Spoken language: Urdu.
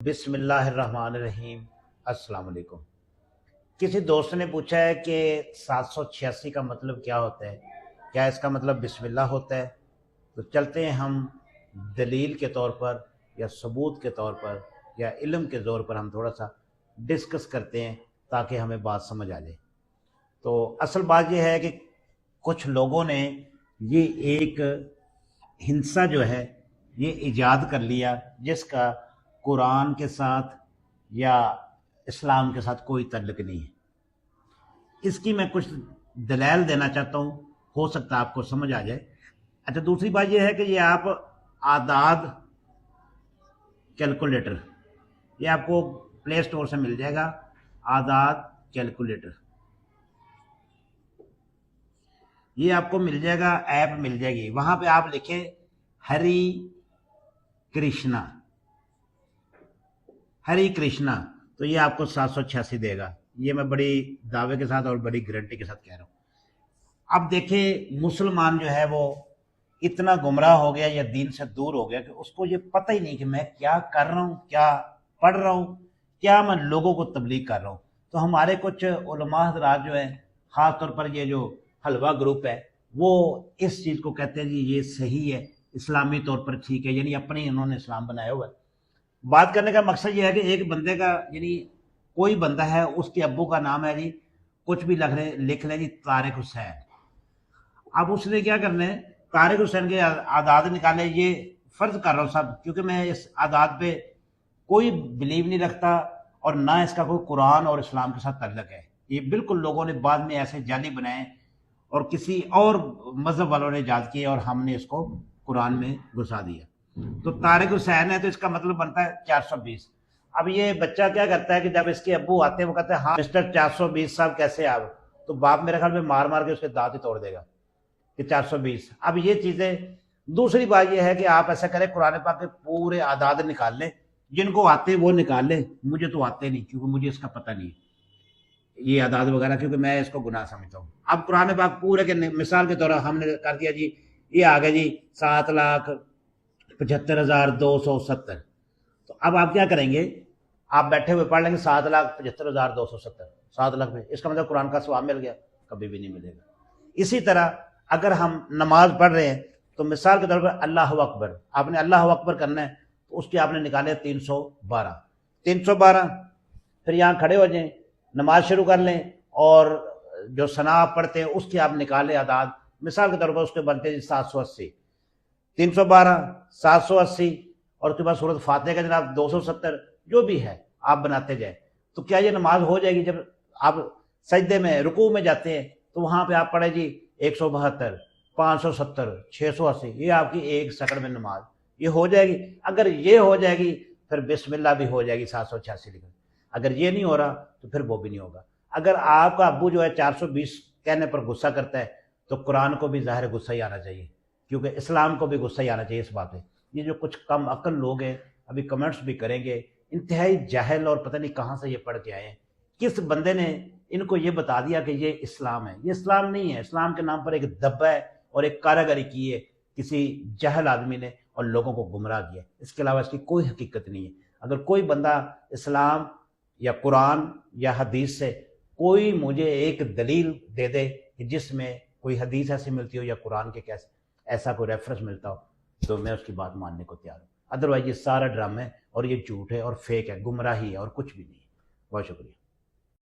بسم اللہ الرحمن الرحیم۔ السلام علیکم۔ کسی دوست نے پوچھا ہے کہ 786 کا مطلب کیا ہوتا ہے، کیا اس کا مطلب بسم اللہ ہوتا ہے؟ تو چلتے ہیں ہم دلیل کے طور پر یا ثبوت کے طور پر یا علم کے زور پر ہم تھوڑا سا ڈسکس کرتے ہیں تاکہ ہمیں بات سمجھ آ جائے۔ تو اصل بات یہ ہے کہ کچھ لوگوں نے یہ ایک ہنسا جو ہے یہ ایجاد کر لیا جس کا قرآن کے ساتھ یا اسلام کے ساتھ کوئی تعلق نہیں ہے۔ اس کی میں کچھ دلائل دینا چاہتا ہوں، ہو سکتا ہے آپ کو سمجھ آ جائے۔ اچھا، دوسری بات یہ ہے کہ یہ آپ اعداد کیلکولیٹر، یہ آپ کو پلے سٹور سے مل جائے گا، اعداد کیلکولیٹر، یہ آپ کو مل جائے گا، ایپ مل جائے گی۔ وہاں پہ آپ لکھیں ہری کرشنا، ہری کرشنا، تو یہ آپ کو 786 دے گا۔ یہ میں بڑی دعوے کے ساتھ اور بڑی گارنٹی کے ساتھ کہہ رہا ہوں۔ اب دیکھیں مسلمان جو ہے وہ اتنا گمراہ ہو گیا یا دین سے دور ہو گیا کہ اس کو یہ پتہ ہی نہیں کہ میں کیا کر رہا ہوں، کیا پڑھ رہا ہوں، کیا میں لوگوں کو تبلیغ کر رہا ہوں۔ تو ہمارے کچھ علماء حضرات جو ہیں، خاص طور پر یہ جو حلوہ گروپ ہے، وہ اس چیز کو کہتے ہیں جی یہ صحیح ہے، اسلامی طور پر ٹھیک ہے، یعنی اپنی انہوں نے اسلام بنایا ہوا ہے۔ بات کرنے کا مقصد یہ ہے کہ ایک بندے کا، یعنی کوئی بندہ ہے، اس کے ابو کا نام ہے جی کچھ بھی لکھ لیں جی طارق حسین۔ اب اس نے کیا کرنا ہے، طارق حسین کے اعداد نکالے۔ یہ فرض کر رہا ہوں سب، کیونکہ میں اس اعداد پہ کوئی بلیو نہیں رکھتا اور نہ اس کا کوئی قرآن اور اسلام کے ساتھ تعلق ہے۔ یہ بالکل لوگوں نے بعد میں ایسے جعلی بنائے اور کسی اور مذہب والوں نے ایجاد کیے اور ہم نے اس کو قرآن میں گھسا دیا۔ تو طارق حسین ہے تو اس کا مطلب بنتا ہے 420۔ اب یہ بچہ کیا کرتا ہے کہ جب اس کے ابو آتے ہیں وہ کہتے ہیں ہاں مسٹر 420 صاحب کیسے آپ، تو باپ میرے خیال میں مار مار کے اس کے دانت ہی توڑ دے گا کہ 420۔ اب یہ چیزیں، دوسری بات یہ ہے کہ آپ ایسا کریں قرآن پاک کے پورے اعداد نکال لیں، جن کو آتے وہ نکال لیں، مجھے تو آتے نہیں کیونکہ مجھے اس کا پتہ نہیں ہے یہ اعداد وغیرہ، کیونکہ میں اس کو گناہ سمجھتا ہوں۔ اب قرآن پاک پورے کے مثال کے طور پر ہم نے کر دیا جی، یہ آ گیا جی 7,75,270۔ تو اب آپ کیا کریں گے، آپ بیٹھے ہوئے پڑھ لیں گے 7,75,270، 7 لاکھ میں، اس کا مطلب قرآن کا ثواب مل گیا؟ کبھی بھی نہیں ملے گا۔ اسی طرح اگر ہم نماز پڑھ رہے ہیں تو مثال کے طور پر اللہ اکبر، آپ نے اللہ اکبر کرنا ہے تو اس کے آپ نے نکالے 312۔ پھر یہاں کھڑے ہو جائیں، نماز شروع کر لیں اور جو ثنا آپ پڑھتے ہیں اس کی آپ نکالیں اعداد، مثال کے طور پر اس کے بنتے ہیں 780، 312، 780، اور اس کے بعد سورۃ فاتحہ کا جناب 270، جو بھی ہے آپ بناتے جائیں۔ تو کیا یہ نماز ہو جائے گی؟ جب آپ سجدے میں رکوع میں جاتے ہیں تو وہاں پہ آپ پڑھیں جی 172، 570، 680، یہ آپ کی ایک سیکنڈ میں نماز یہ ہو جائے گی۔ اگر یہ ہو جائے گی پھر بسم اللہ بھی ہو جائے گی 786 لکھیں۔ اگر یہ نہیں ہو رہا تو پھر وہ بھی نہیں ہوگا۔ اگر آپ کا ابو جو ہے 420 کہنے پر غصہ کرتا ہے تو قرآن کو بھی ظاہر غصہ ہی آنا چاہیے، کیونکہ اسلام کو بھی غصہ ہی آنا چاہیے اس بات پہ۔ یہ جو کچھ کم عقل لوگ ہیں ابھی کمنٹس بھی کریں گے، انتہائی جاہل اور پتہ نہیں کہاں سے یہ پڑھ کے آئے ہیں، کس بندے نے ان کو یہ بتا دیا کہ یہ اسلام ہے؟ یہ اسلام نہیں ہے۔ اسلام کے نام پر ایک دبا ہے اور ایک کاراگری کی ہے کسی جاہل آدمی نے اور لوگوں کو گمراہ کیا، اس کے علاوہ اس کی کوئی حقیقت نہیں ہے۔ اگر کوئی بندہ اسلام یا قرآن یا حدیث سے کوئی مجھے ایک دلیل دے دے کہ جس میں کوئی حدیث ایسی ملتی ہو یا قرآن کے کیسے ایسا کوئی ریفرنس ملتا ہو تو میں اس کی بات ماننے کو تیار ہوں۔ ادروائز یہ سارا ڈرامہ ہے اور یہ جھوٹ ہے اور فیک ہے، گمراہی ہے اور کچھ بھی نہیں ہے۔ بہت شکریہ۔